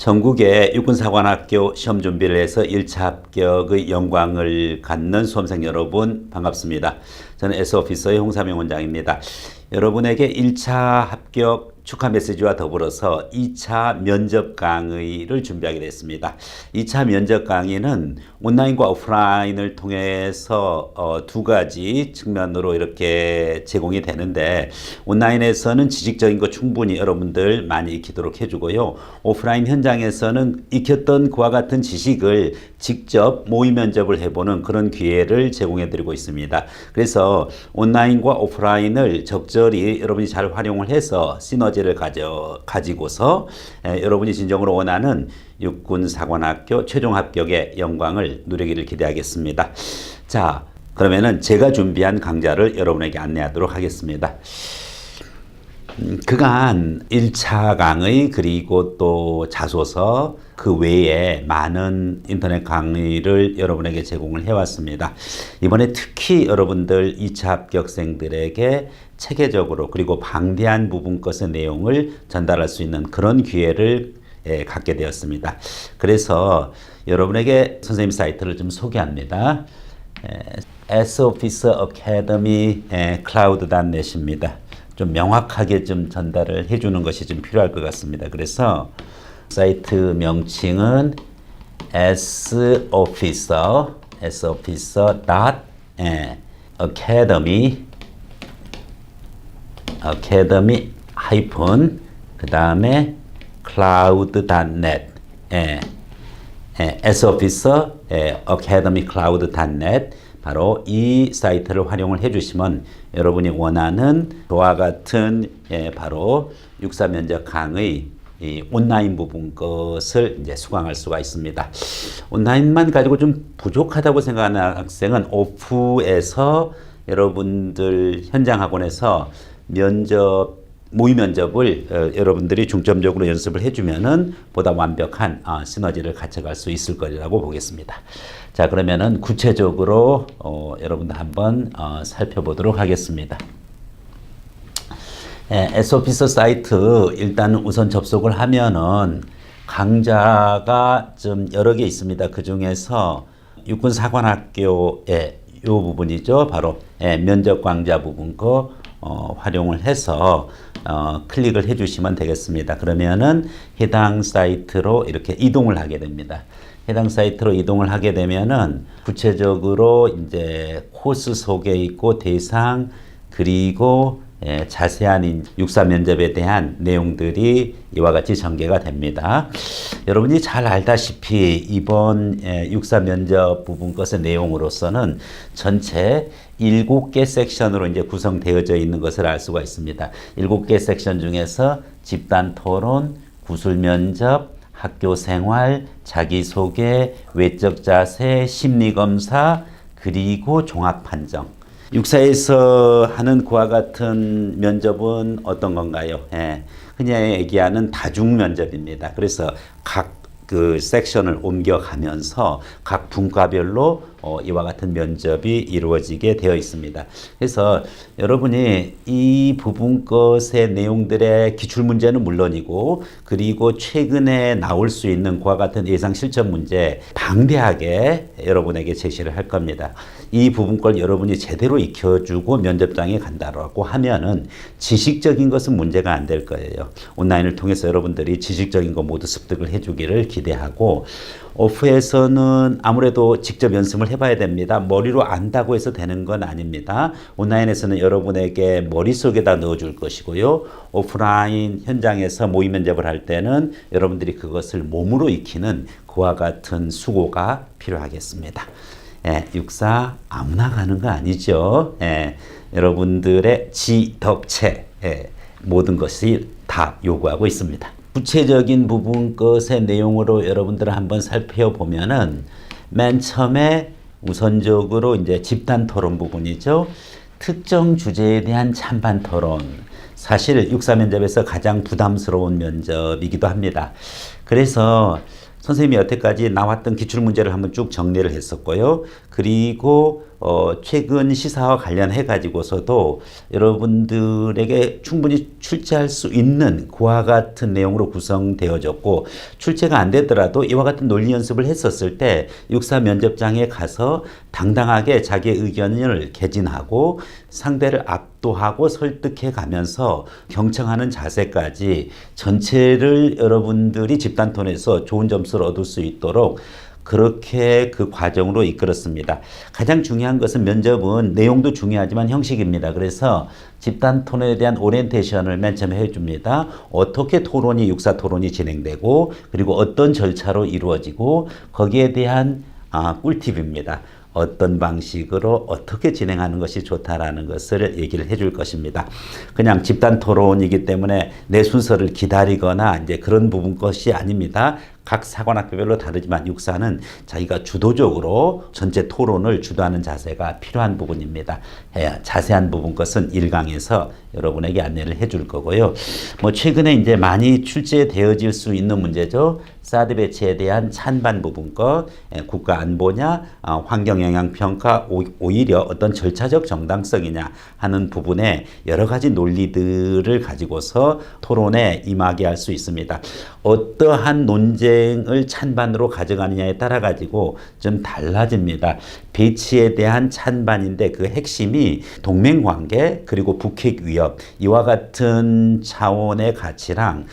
전국의 육군사관학교 시험 준비를 해서 1차 합격의 영광을 갖는 수험생 여러분 반갑습니다. 저는 S오피서의 홍삼영 원장입니다. 여러분에게 1차 합격 축하 메시지와 더불어서 2차 면접 강의를 준비하게 됐습니다. 2차 면접 강의는 온라인과 오프라인을 통해서 두 가지 측면으로 이렇게 제공이 되는데, 온라인에서는 지식적인 거 충분히 여러분들 많이 익히도록 해주고요. 오프라인 현장에서는 익혔던 그와 같은 지식을 직접 모의 면접을 해보는 그런 기회를 제공해드리고 있습니다. 그래서 온라인과 오프라인을 적절히 여러분이 잘 활용을 해서 시너지를 가지고서 여러분이 진정으로 원하는 육군사관학교 최종 합격의 영광을 누리기를 기대하겠습니다. 자, 그러면은 제가 준비한 강좌를 여러분에게 안내하도록 하겠습니다. 그간 1차 강의 그리고 또 자소서 그 외에 많은 인터넷 강의를 여러분에게 제공을 해왔습니다. 이번에 특히 여러분들 2차 합격생들에게 체계적으로 그리고 방대한 부분 것의 내용을 전달할 수 있는 그런 기회를 갖게 되었습니다. 그래서 여러분에게 선생님 사이트를 좀 소개합니다. Sofficer Academy Cloud.net입니다. 좀 명확하게 좀 전달을 해주는 것이 좀 필요할 것 같습니다. 그래서 사이트 명칭은 sofficer.academy 하이픈 그 다음에 cloud.net sofficer academy cloud.net 바로 이 사이트를 활용을 해주시면 여러분이 원하는 저와 같은 바로 육사 면접 강의 이 온라인 부분 것을 이제 수강할 수가 있습니다. 온라인만 가지고 좀 부족하다고 생각하는 학생은 오프에서 여러분들 현장 학원에서 모의 면접을 여러분들이 중점적으로 연습을 해주면은 보다 완벽한 시너지를 갖춰갈 수 있을 거라고 보겠습니다. 자, 그러면은 구체적으로 여러분들 한번 살펴보도록 하겠습니다. S오피서 사이트 일단 우선 접속을 하면은 강좌가 좀 여러 개 있습니다. 그 중에서 육군사관학교의 이 부분이죠. 바로 면접 강좌 부분 거 활용을 해서 클릭을 해주시면 되겠습니다. 그러면은 해당 사이트로 이렇게 이동을 하게 됩니다. 해당 사이트로 이동을 하게 되면은 구체적으로 이제 코스 소개 있고 대상 그리고 자세한 육사 면접에 대한 내용들이 이와 같이 전개가 됩니다. 여러분이 잘 알다시피 이번 육사 면접 부분 것의 내용으로서는 전체 7개 섹션으로 이제 구성되어져 있는 것을 알 수가 있습니다. 7개 섹션 중에서 집단 토론, 구술 면접, 학교 생활, 자기소개, 외적 자세, 심리 검사, 그리고 종합 판정. 육사에서 하는 그와 같은 면접은 어떤 건가요? 흔히 얘기하는 다중 면접입니다. 그래서 각 그 섹션을 옮겨가면서 각 분과별로 이와 같은 면접이 이루어지게 되어 있습니다. 그래서 여러분이 이 부분 것의 내용들의 기출문제는 물론이고 그리고 최근에 나올 수 있는 그와 같은 예상 실전 문제 방대하게 여러분에게 제시를 할 겁니다. 이 부분 걸 여러분이 제대로 익혀주고 면접장에 간다라고 하면은 지식적인 것은 문제가 안 될 거예요. 온라인을 통해서 여러분들이 지식적인 거 모두 습득을 해주기를 기대하고, 오프에서는 아무래도 직접 연습을 해봐야 됩니다. 머리로 안다고 해서 되는 건 아닙니다. 온라인에서는 여러분에게 머릿속에다 넣어줄 것이고요. 오프라인 현장에서 모의 면접을 할 때는 여러분들이 그것을 몸으로 익히는 그와 같은 수고가 필요하겠습니다. 육사 아무나 가는 거 아니죠. 여러분들의 지덕체 모든 것이 다 요구하고 있습니다. 구체적인 부분 것의 내용으로 여러분들을 한번 살펴보면은 맨 처음에 우선적으로 이제 집단 토론 부분이죠. 특정 주제에 대한 찬반 토론. 사실 육사 면접에서 가장 부담스러운 면접이기도 합니다. 그래서 선생님이 여태까지 나왔던 기출문제를 한번 쭉 정리를 했었고요. 그리고 최근 시사와 관련해 가지고서도 여러분들에게 충분히 출제할 수 있는 그와 같은 내용으로 구성되어졌고, 출제가 안 되더라도 이와 같은 논리 연습을 했었을 때 육사 면접장에 가서 당당하게 자기의 의견을 개진하고 상대를 압도하고 설득해 가면서 경청하는 자세까지 전체를 여러분들이 집단 토론에서 좋은 점수를 얻을 수 있도록 그렇게 그 과정으로 이끌었습니다. 가장 중요한 것은 면접은 내용도 중요하지만 형식입니다. 그래서 집단 토론에 대한 오리엔테이션을 맨 처음에 해줍니다. 어떻게 토론이, 육사 토론이 진행되고, 그리고 어떤 절차로 이루어지고, 거기에 대한 꿀팁입니다. 어떤 방식으로 어떻게 진행하는 것이 좋다라는 것을 얘기를 해줄 것입니다. 그냥 집단 토론이기 때문에 내 순서를 기다리거나 이제 그런 부분 것이 아닙니다. 각 사관학교별로 다르지만 육사는 자기가 주도적으로 전체 토론을 주도하는 자세가 필요한 부분입니다. 자세한 부분 것은 1강에서 여러분에게 안내를 해줄 거고요. 뭐 최근에 이제 많이 출제되어질 수 있는 문제죠. 사드 배치에 대한 찬반 부분 것, 국가 안보냐, 환경 영향 평가, 오히려 어떤 절차적 정당성이냐 하는 부분에 여러 가지 논리들을 가지고서 토론에 임하게 할 수 있습니다. 어떠한 논쟁을 찬반으로 가져가느냐에 따라 가지고 좀 달라집니다. 배치에 대한 찬반인데 그 핵심이 동맹관계 그리고 북핵 위협, 이와 같은 차원의 가치랑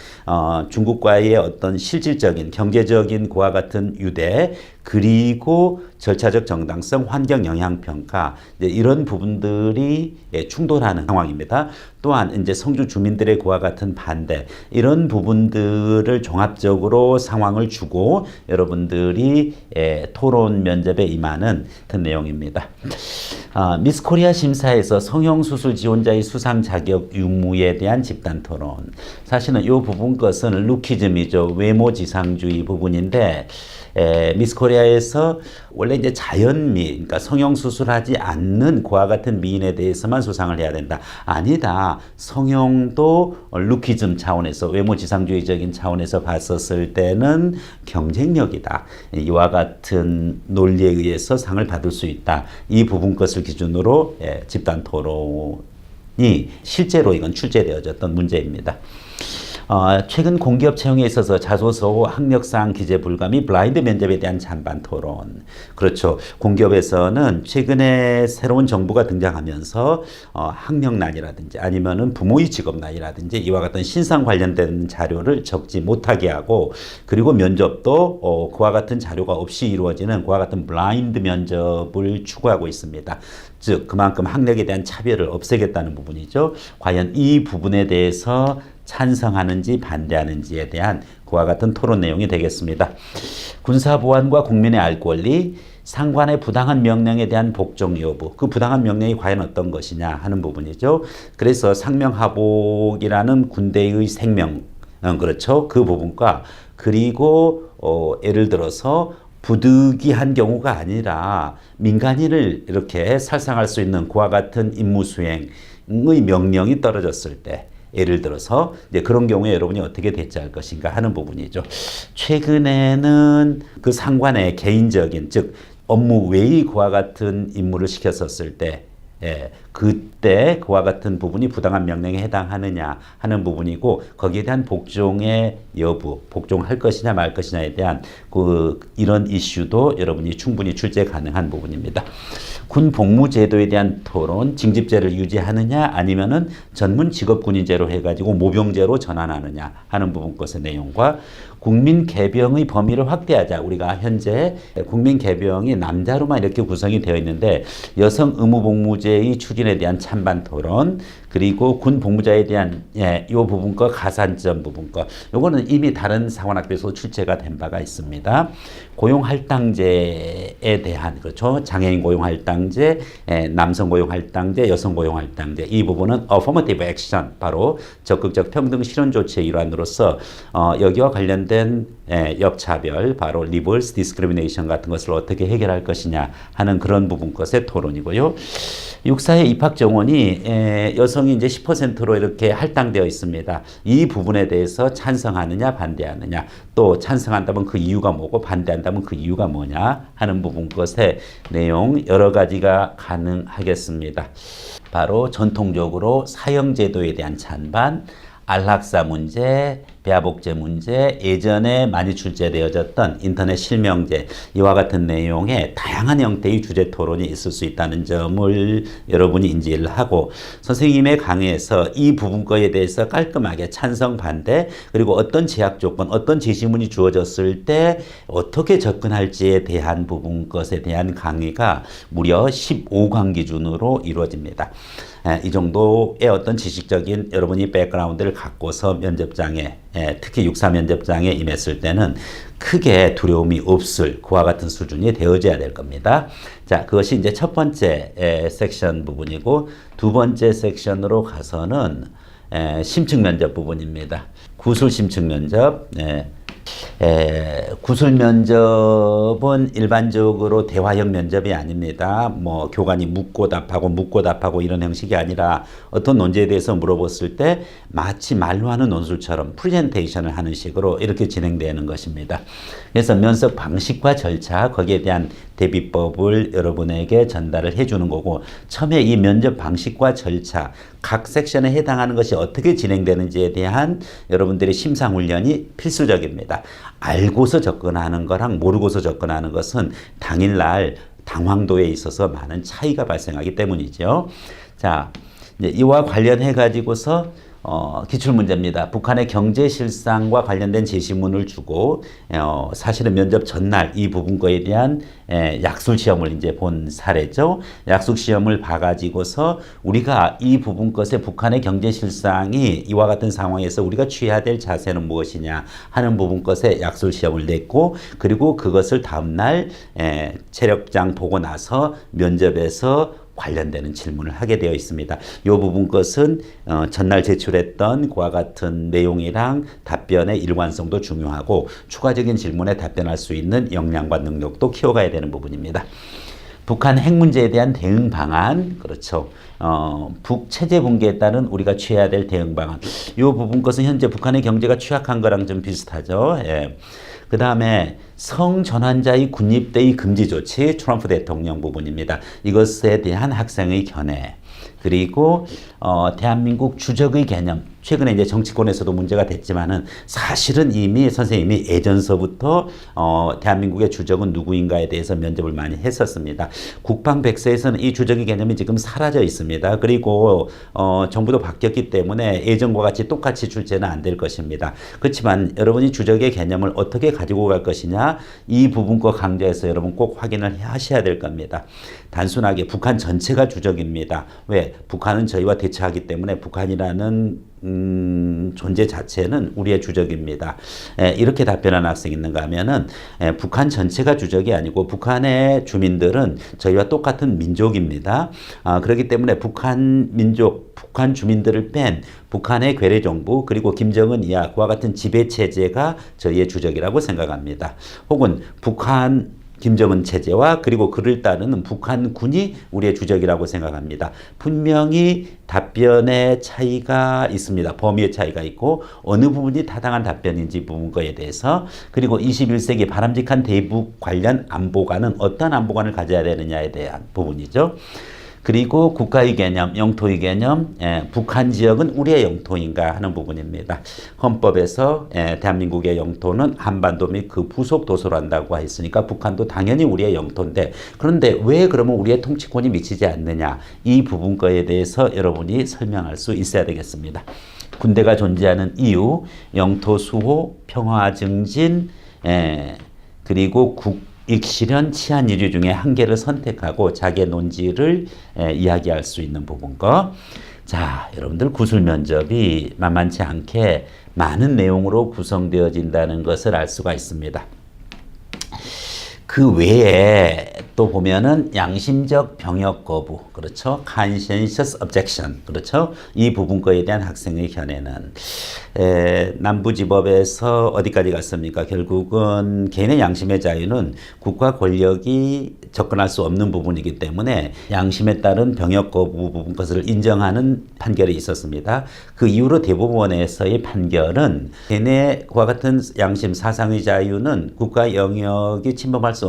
중국과의 어떤 실질적인 경제적인 그와 같은 유대, 그리고 절차적 정당성, 환경 영향 평가, 이런 부분들이 충돌하는 상황입니다. 또한 이제 성주 주민들의 그와 같은 반대, 이런 부분들을 종합적으로 상황을 주고 여러분들이 토론 면접에 임하는 같은 내용입니다. 미스 코리아 심사에서 성형수술 지원자의 수상 자격 유무에 대한 집단 토론. 사실은 이 부분 것은 루키즘이죠. 외모 지상주의 부분인데, 미스 코리아에서 원래 이제 자연미, 그러니까 성형수술하지 않는 그와 같은 미인에 대해서만 수상을 해야 된다. 아니다. 성형도 루키즘 차원에서, 외모 지상주의적인 차원에서 봤었을 때는 경쟁력이다. 이와 같은 논리에 의해서 상을 받을 수 있다. 이 부분 것을 기준으로 집단 토론이 실제로 이건 출제되어졌던 문제입니다. 최근 공기업 채용에 있어서 자소서 학력사항 기재 불가 및 블라인드 면접에 대한 찬반 토론. 그렇죠. 공기업에서는 최근에 새로운 정부가 등장하면서 학력난이라든지 아니면은 부모의 직업난이라든지 이와 같은 신상 관련된 자료를 적지 못하게 하고, 그리고 면접도 그와 같은 자료가 없이 이루어지는 그와 같은 블라인드 면접을 추구하고 있습니다. 즉 그만큼 학력에 대한 차별을 없애겠다는 부분이죠. 과연 이 부분에 대해서 찬성하는지 반대하는지에 대한 그와 같은 토론 내용이 되겠습니다. 군사보안과 국민의 알 권리, 상관의 부당한 명령에 대한 복종 여부, 그 부당한 명령이 과연 어떤 것이냐 하는 부분이죠. 그래서 상명하복이라는 군대의 생명, 그렇죠. 그 부분과, 그리고 예를 들어서 부득이한 경우가 아니라 민간인을 이렇게 살상할 수 있는 그와 같은 임무 수행의 명령이 떨어졌을 때, 예를 들어서 이제 그런 경우에 여러분이 어떻게 대처할 것인가 하는 부분이죠. 최근에는 그 상관의 개인적인, 즉 업무 외의 그와 같은 임무를 시켰었을 때, 그때 그와 같은 부분이 부당한 명령에 해당하느냐 하는 부분이고, 거기에 대한 복종의 여부, 복종할 것이냐 말 것이냐에 대한 이런 이슈도 여러분이 충분히 출제 가능한 부분입니다. 군 복무제도에 대한 토론, 징집제를 유지하느냐 아니면은 전문 직업군인제로 해가지고 모병제로 전환하느냐 하는 부분 것의 내용과, 국민 개병의 범위를 확대하자. 우리가 현재 국민 개병이 남자로만 이렇게 구성이 되어 있는데 여성 의무복무제의 추진에 대한 찬반 토론, 그리고 군 복무자에 대한 이 부분과 가산점 부분과, 요거는 이미 다른 사관학교에서 출제가 된 바가 있습니다. 고용할당제에 대한, 그렇죠. 장애인 고용할당제, 남성 고용할당제, 여성 고용할당제, 이 부분은 affirmative action, 바로 적극적 평등 실현 조치의 일환으로서 여기와 관련된 역차별, 바로 reverse discrimination 같은 것을 어떻게 해결할 것이냐 하는 그런 부분 것의 토론이고요. 육사의 입학 정원이 여성이 이제 10%로 이렇게 할당되어 있습니다. 이 부분에 대해서 찬성하느냐 반대하느냐, 또 찬성한다면 그 이유가 뭐고 반대한다면 그 이유가 뭐냐 하는 부분 부분 것의 내용 여러 가지가 가능하겠습니다. 바로 전통적으로 사형제도에 대한 찬반, 안락사 문제, 배아복제 문제, 예전에 많이 출제되어졌던 인터넷 실명제, 이와 같은 내용의 다양한 형태의 주제 토론이 있을 수 있다는 점을 여러분이 인지를 하고, 선생님의 강의에서 이 부분 거에 대해서 깔끔하게 찬성, 반대, 그리고 어떤 제약 조건, 어떤 제시문이 주어졌을 때 어떻게 접근할지에 대한 부분 것에 대한 강의가 무려 15강 기준으로 이루어집니다. 이 정도의 어떤 지식적인 여러분이 백그라운드를 갖고서 면접장에, 특히 육사 면접장에 임했을 때는 크게 두려움이 없을 그와 같은 수준이 되어져야 될 겁니다. 자, 그것이 이제 첫 번째 섹션 부분이고, 두 번째 섹션으로 가서는 심층 면접 부분입니다. 구술 심층 면접. 구술 면접은 일반적으로 대화형 면접이 아닙니다. 뭐 교관이 묻고 답하고 이런 형식이 아니라 어떤 논제에 대해서 물어봤을 때 마치 말로 하는 논술처럼 프레젠테이션을 하는 식으로 이렇게 진행되는 것입니다. 그래서 면접 방식과 절차, 거기에 대한 대비법을 여러분에게 전달을 해주는 거고, 처음에 이 면접 방식과 절차, 각 섹션에 해당하는 것이 어떻게 진행되는지에 대한 여러분들의 심상훈련이 필수적입니다. 알고서 접근하는 거랑 모르고서 접근하는 것은 당일날 당황도에 있어서 많은 차이가 발생하기 때문이죠. 자, 이제 이와 관련해 가지고서 기출문제입니다. 북한의 경제 실상과 관련된 제시문을 주고, 사실은 면접 전날 이 부분 거에 대한 약술 시험을 이제 본 사례죠. 약술 시험을 봐가지고서 우리가 이 부분 것에 북한의 경제 실상이 이와 같은 상황에서 우리가 취해야 될 자세는 무엇이냐 하는 부분 것에 약술 시험을 냈고, 그리고 그것을 다음날 체력장 보고 나서 면접에서 관련되는 질문을 하게 되어 있습니다. 이 부분 것은 전날 제출했던 그와 같은 내용이랑 답변의 일관성도 중요하고, 추가적인 질문에 답변할 수 있는 역량과 능력도 키워가야 되는 부분입니다. 북한 핵 문제에 대한 대응 방안, 그렇죠. 북 체제 붕괴에 따른 우리가 취해야 될 대응 방안. 이 부분 것은 현재 북한의 경제가 취약한 거랑 좀 비슷하죠. 예. 그 다음에 성전환자의 군입대의 금지 조치, 트럼프 대통령 부분입니다. 이것에 대한 학생의 견해. 그리고 대한민국 주적의 개념, 최근에 이제 정치권에서도 문제가 됐지만은 사실은 이미 선생님이 예전서부터 대한민국의 주적은 누구인가에 대해서 면접을 많이 했었습니다. 국방백서에서는 이 주적의 개념이 지금 사라져 있습니다. 그리고 정부도 바뀌었기 때문에 예전과 같이 똑같이 출제는 안 될 것입니다. 그렇지만 여러분이 주적의 개념을 어떻게 가지고 갈 것이냐, 이 부분과 강조해서 여러분 꼭 확인을 하셔야 될 겁니다. 단순하게 북한 전체가 주적입니다. 왜? 북한은 저희와 대처하기 때문에 북한이라는 존재 자체는 우리의 주적입니다. 이렇게 답변한 학생이 있는가 하면은 북한 전체가 주적이 아니고 북한의 주민들은 저희와 똑같은 민족입니다. 그렇기 때문에 북한 민족, 북한 주민들을 뺀 북한의 괴뢰정부, 그리고 김정은 이하 그와 같은 지배체제가 저희의 주적이라고 생각합니다. 혹은 북한 김정은 체제와 그리고 그를 따르는 북한군이 우리의 주적이라고 생각합니다. 분명히 답변의 차이가 있습니다. 범위의 차이가 있고, 어느 부분이 타당한 답변인지 부분에 대해서, 그리고 21세기 바람직한 대북 관련 안보관은 어떤 안보관을 가져야 되느냐에 대한 부분이죠. 그리고 국가의 개념, 영토의 개념, 북한 지역은 우리의 영토인가 하는 부분입니다. 헌법에서 대한민국의 영토는 한반도 및 그 부속 도서란다고 했으니까 북한도 당연히 우리의 영토인데, 그런데 왜 그러면 우리의 통치권이 미치지 않느냐, 이 부분 거에 대해서 여러분이 설명할 수 있어야 되겠습니다. 군대가 존재하는 이유, 영토 수호, 평화 증진, 그리고 익실현, 치안 이류 중에 한 개를 선택하고 자기의 논지를 이야기할 수 있는 부분과, 자, 여러분들 구술 면접이 만만치 않게 많은 내용으로 구성되어진다는 것을 알 수가 있습니다. 그 외에 또 보면은 양심적 병역 거부, 그렇죠? conscientious objection, 그렇죠? 이 부분 거에 대한 학생의 견해는 남부지법에서 어디까지 갔습니까? 결국은 개인의 양심의 자유는 국가 권력이 접근할 수 없는 부분이기 때문에 양심에 따른 병역 거부 부분 것을 인정하는 판결이 있었습니다. 그 이후로 대법원에서의 판결은 걔네 그와 같은 양심 사상의 자유는 국가 영역이 침범할 수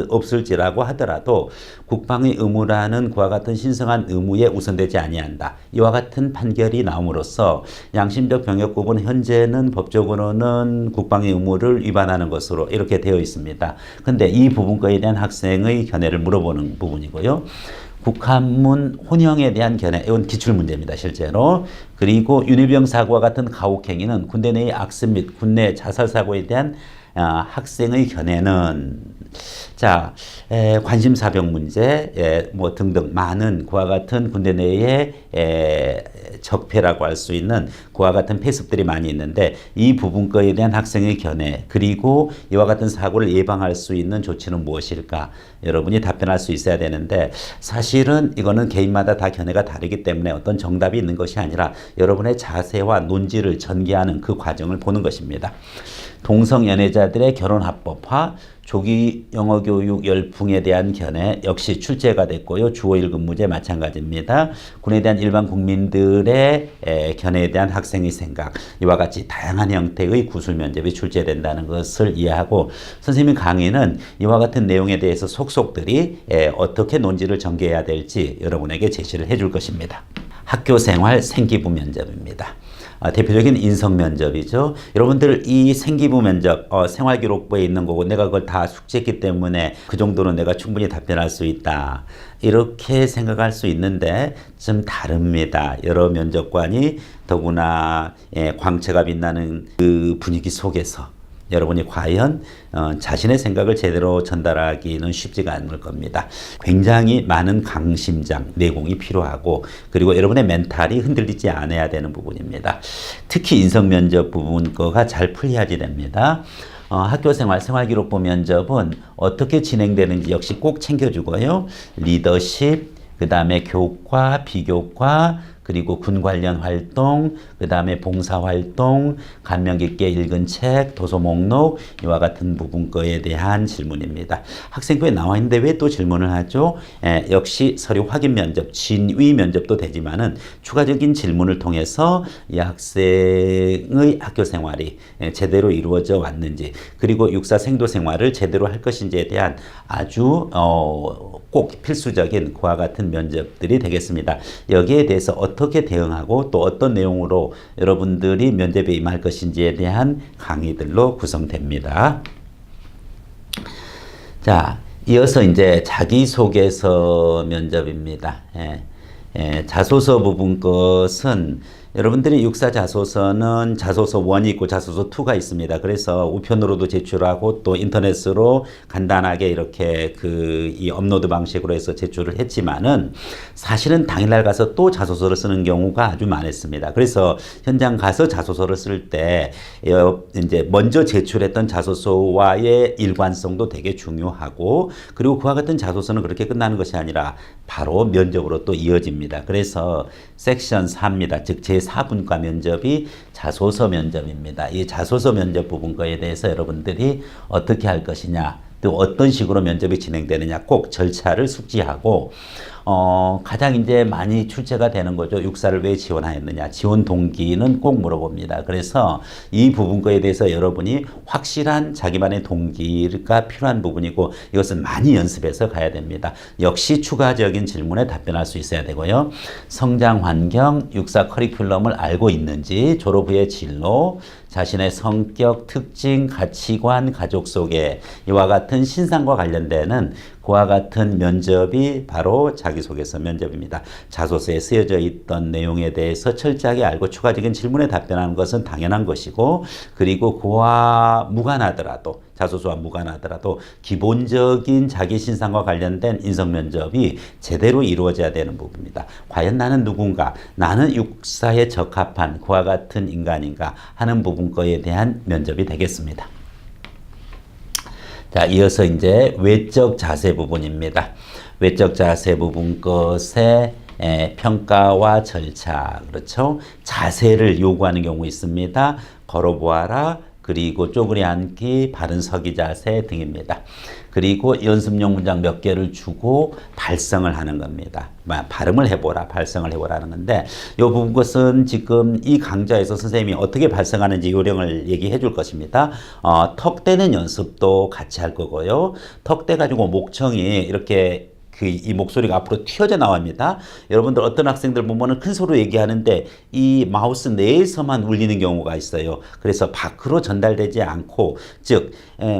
없을지라고 하더라도 국방의 의무라는 그와 같은 신성한 의무에 우선되지 아니한다. 이와 같은 판결이 나옴으로써 양심적 병역 거부는 현재는 법적으로는 국방의 의무를 위반하는 것으로 이렇게 되어 있습니다. 근데 이 부분과에 대한 학생의 견해를 물어보는 부분이고요. 국한문 혼영에 대한 견해, 이건 기출문제입니다, 실제로. 그리고 윤희병 사고와 같은 가혹행위는 군대 내의 악습 및 군내 자살 사고에 대한 학생의 견해는 자 관심사병 문제 뭐 등등 많은 그와 같은 군대 내에 적폐라고 할 수 있는 그와 같은 폐습들이 많이 있는데 이 부분 거에 대한 학생의 견해 그리고 이와 같은 사고를 예방할 수 있는 조치는 무엇일까 여러분이 답변할 수 있어야 되는데 사실은 이거는 개인마다 다 견해가 다르기 때문에 어떤 정답이 있는 것이 아니라 여러분의 자세와 논지를 전개하는 그 과정을 보는 것입니다. 동성연애자들의 결혼합법화, 조기 영어교육 열풍에 대한 견해 역시 출제가 됐고요. 주어 1급 문제 마찬가지입니다. 군에 대한 일반 국민들의 견해에 대한 학생의 생각 이와 같이 다양한 형태의 구술 면접이 출제된다는 것을 이해하고 선생님 강의는 이와 같은 내용에 대해서 속속들이 어떻게 논지를 전개해야 될지 여러분에게 제시를 해줄 것입니다. 학교생활 생기부 면접입니다. 대표적인 인성 면접이죠. 여러분들 이 생기부 면접 생활기록부에 있는 거고 내가 그걸 다 숙지했기 때문에 그 정도는 내가 충분히 답변할 수 있다. 이렇게 생각할 수 있는데 좀 다릅니다. 여러 면접관이 더구나 광채가 빛나는 그 분위기 속에서 여러분이 과연 자신의 생각을 제대로 전달하기는 쉽지가 않을 겁니다. 굉장히 많은 강심장, 내공이 필요하고 그리고 여러분의 멘탈이 흔들리지 않아야 되는 부분입니다. 특히 인성면접 부분 거가 잘 풀려야지 됩니다. 학교생활, 생활기록부 면접은 어떻게 진행되는지 역시 꼭 챙겨주고요. 리더십, 그 다음에 교과, 비교과, 그리고 군 관련 활동, 그 다음에 봉사활동, 감명 깊게 읽은 책, 도서 목록 이와 같은 부분 거에 대한 질문입니다. 학생부에 나와 있는데 왜 또 질문을 하죠? 역시 서류 확인 면접, 진위 면접도 되지만은 추가적인 질문을 통해서 이 학생의 학교 생활이 제대로 이루어져 왔는지 그리고 육사 생도 생활을 제대로 할 것인지에 대한 아주 꼭 필수적인 그와 같은 면접들이 되겠습니다. 여기에 대해서 어떻게 대응하고 또 어떤 내용으로 여러분들이 면접에 임할 것인지에 대한 강의들로 구성됩니다. 자, 이어서 이제 자기소개서 면접입니다. 자소서 부분 것은 여러분들이 육사 자소서는 자소서 1이 있고 자소서 2가 있습니다. 그래서 우편으로도 제출하고 또 인터넷으로 간단하게 이렇게 이 업로드 방식으로 해서 제출을 했지만은 사실은 당일날 가서 또 자소서를 쓰는 경우가 아주 많았습니다. 그래서 현장 가서 자소서를 쓸 때 이제 먼저 제출했던 자소서와의 일관성도 되게 중요하고 그리고 그와 같은 자소서는 그렇게 끝나는 것이 아니라 바로 면접으로 또 이어집니다. 그래서 섹션 4입니다. 즉 제4분과 면접이 자소서 면접입니다. 이 자소서 면접 부분 거에 대해서 여러분들이 어떻게 할 것이냐 또 어떤 식으로 면접이 진행되느냐 꼭 절차를 숙지하고 가장 이제 많이 출제가 되는 거죠. 육사를 왜 지원하였느냐. 지원 동기는 꼭 물어봅니다. 그래서 이 부분 거에 대해서 여러분이 확실한 자기만의 동기가 필요한 부분이고 이것은 많이 연습해서 가야 됩니다. 역시 추가적인 질문에 답변할 수 있어야 되고요. 성장 환경, 육사 커리큘럼을 알고 있는지, 졸업 후의 진로, 자신의 성격, 특징, 가치관, 가족 소개 이와 같은 신상과 관련되는 그와 같은 면접이 바로 자기소개서 면접입니다. 자소서에 쓰여져 있던 내용에 대해서 철저하게 알고 추가적인 질문에 답변하는 것은 당연한 것이고 그리고 그와 무관하더라도 자소서와 무관하더라도 기본적인 자기 신상과 관련된 인성 면접이 제대로 이루어져야 되는 부분입니다. 과연 나는 누군가, 나는 육사에 적합한 그와 같은 인간인가 하는 부분 거에 대한 면접이 되겠습니다. 자, 이어서 이제 외적 자세 부분입니다. 외적 자세 부분 것의 평가와 절차, 그렇죠? 자세를 요구하는 경우 있습니다. 걸어보아라. 그리고 쪼그리 앉기, 바른 서기 자세 등입니다. 그리고 연습용 문장 몇 개를 주고 발성을 하는 겁니다. 발음을 해보라, 발성을 해보라는 건데, 요 부분 것은 지금 이 강좌에서 선생님이 어떻게 발성하는지 요령을 얘기해 줄 것입니다. 턱 떼는 연습도 같이 할 거고요. 턱 떼 가지고 목청이 이렇게 이 목소리가 앞으로 튀어져 나옵니다. 여러분들 어떤 학생들 보면은 큰 소리로 얘기하는데 이 마우스 내에서만 울리는 경우가 있어요. 그래서 밖으로 전달되지 않고, 즉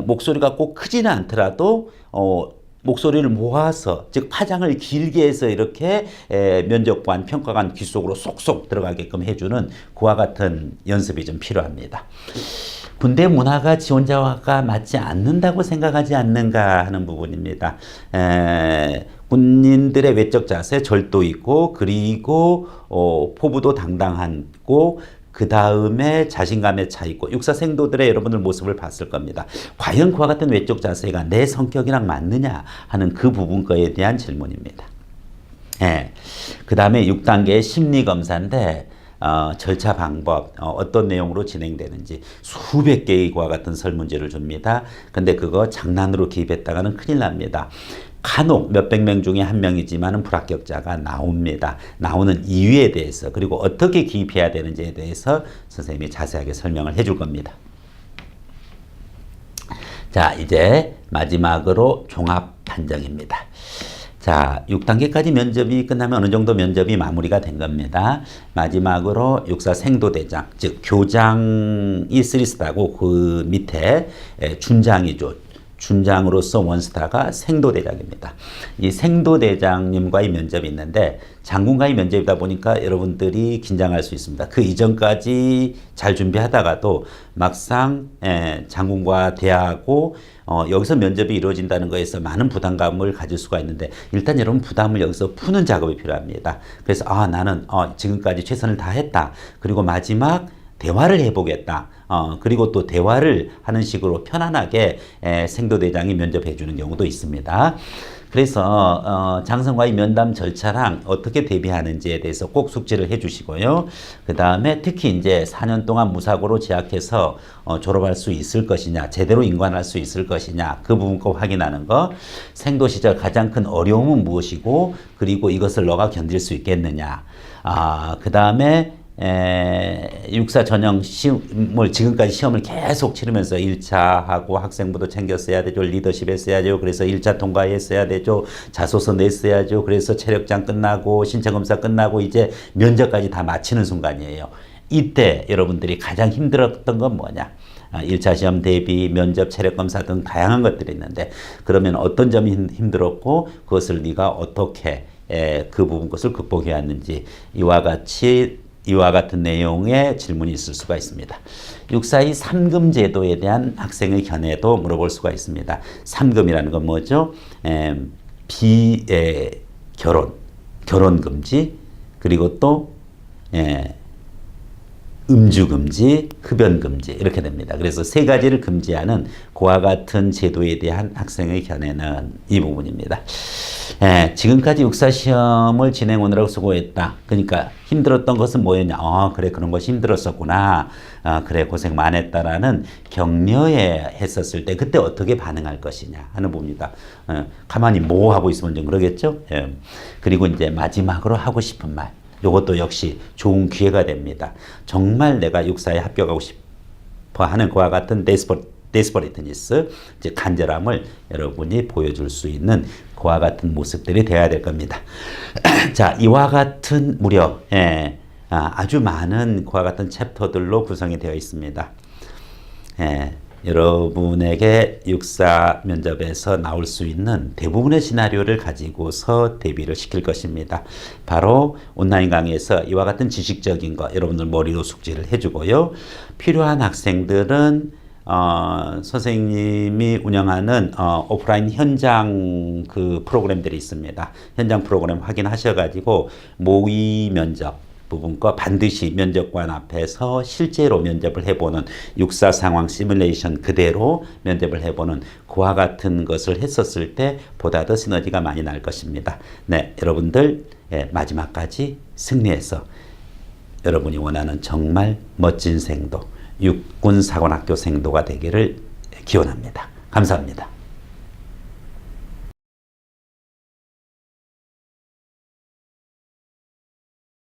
목소리가 꼭 크지는 않더라도 목소리를 모아서, 즉 파장을 길게 해서 이렇게 면접관, 평가관 귀 속으로 쏙쏙 들어가게끔 해주는 그와 같은 연습이 좀 필요합니다. 군대 문화가 지 혼자가 맞지 않는다고 생각하지 않는가 하는 부분입니다. 군인들의 외적 자세 절도 있고, 그리고 포부도 당당하고, 그 다음에 자신감에 차 있고, 육사 생도들의 여러분들 모습을 봤을 겁니다. 과연 그와 같은 외적 자세가 내 성격이랑 맞느냐 하는 그 부분 거에 대한 질문입니다. 그 다음에 6단계의 심리검사인데, 절차 방법, 어떤 내용으로 진행되는지 수백 개의 그와 같은 설문지를 줍니다. 근데 그거 장난으로 기입했다가는 큰일 납니다. 간혹 몇백 명 중에 한 명이지만 불합격자가 나옵니다. 나오는 이유에 대해서, 그리고 어떻게 기입해야 되는지에 대해서 선생님이 자세하게 설명을 해줄 겁니다. 자, 이제 마지막으로 종합 판정입니다. 자, 6단계까지 면접이 끝나면 어느 정도 면접이 마무리가 된 겁니다. 마지막으로 육사 생도대장, 즉 교장이 3스타고 그 밑에 준장이죠. 준장으로서 원스타가 생도대장입니다. 이 생도대장님과의 면접이 있는데, 장군과의 면접이다 보니까 여러분들이 긴장할 수 있습니다. 그 이전까지 잘 준비하다가도 막상 장군과 대하고 여기서 면접이 이루어진다는 것에서 많은 부담감을 가질 수가 있는데, 일단 여러분 부담을 여기서 푸는 작업이 필요합니다. 그래서 나는 지금까지 최선을 다했다. 그리고 마지막 대화를 해보겠다. 그리고 또 대화를 하는 식으로 편안하게 생도대장이 면접해 주는 경우도 있습니다. 그래서 장성과의 면담 절차랑 어떻게 대비하는지에 대해서 꼭 숙지를 해 주시고요. 그 다음에 특히 이제 4년 동안 무사고로 재학해서 졸업할 수 있을 것이냐, 제대로 인관할 수 있을 것이냐, 그 부분 꼭 확인하는 거. 생도 시절 가장 큰 어려움은 무엇이고, 그리고 이것을 너가 견딜 수 있겠느냐. 그 다음에 육사 전형 시험을, 지금까지 시험을 계속 치르면서 1차하고 학생부도 챙겼어야 되죠. 리더십 했어야죠. 그래서 1차 통과했어야 되죠. 자소서 냈어야죠. 그래서 체력장 끝나고 신체검사 끝나고 이제 면접까지 다 마치는 순간이에요. 이때 여러분들이 가장 힘들었던 건 뭐냐? 1차 시험 대비, 면접, 체력검사 등 다양한 것들이 있는데, 그러면 어떤 점이 힘들었고 그것을 네가 어떻게 그 부분 것을 극복해 왔는지, 이와 같은 내용의 질문이 있을 수가 있습니다. 육사의 3금 제도에 대한 학생의 견해도 물어볼 수가 있습니다. 3금이라는 건 뭐죠? 결혼 금지, 그리고 또 음주 금지, 흡연 금지, 이렇게 됩니다. 그래서 세 가지를 금지하는 그와 같은 제도에 대한 학생의 견해는 이 부분입니다. 지금까지 육사 시험을 진행하느라고 수고했다. 그러니까 힘들었던 것은 뭐였냐? 그래, 그런 것이 힘들었었구나. 그래, 고생 많았다라는 격려에 했었을 때 그때 어떻게 반응할 것이냐 하는 부분입니다. 가만히 뭐 하고 있으면 좀 그러겠죠? 그리고 이제 마지막으로 하고 싶은 말. 이것도 역시 좋은 기회가 됩니다. 정말 내가 육사에 합격하고 싶어 하는 그와 같은 데스퍼리트니스, 즉 간절함을 여러분이 보여줄 수 있는 그와 같은 모습들이 되어야 될 겁니다. 자, 이와 같은 무려 아주 많은 그와 같은 챕터들로 구성이 되어 있습니다. 여러분에게 육사 면접에서 나올 수 있는 대부분의 시나리오를 가지고서 대비를 시킬 것입니다. 바로 온라인 강의에서 이와 같은 지식적인 거 여러분들 머리로 숙지를 해주고요. 필요한 학생들은 선생님이 운영하는 오프라인 현장 그 프로그램들이 있습니다. 현장 프로그램 확인하셔가지고 모의 면접 부분과 반드시 면접관 앞에서 실제로 면접을 해보는 육사 상황 시뮬레이션 그대로 면접을 해보는 그와 같은 것을 했었을 때 보다 더 시너지가 많이 날 것입니다. 네, 여러분들 마지막까지 승리해서 여러분이 원하는 정말 멋진 생도, 육군사관학교 생도가 되기를 기원합니다. 감사합니다.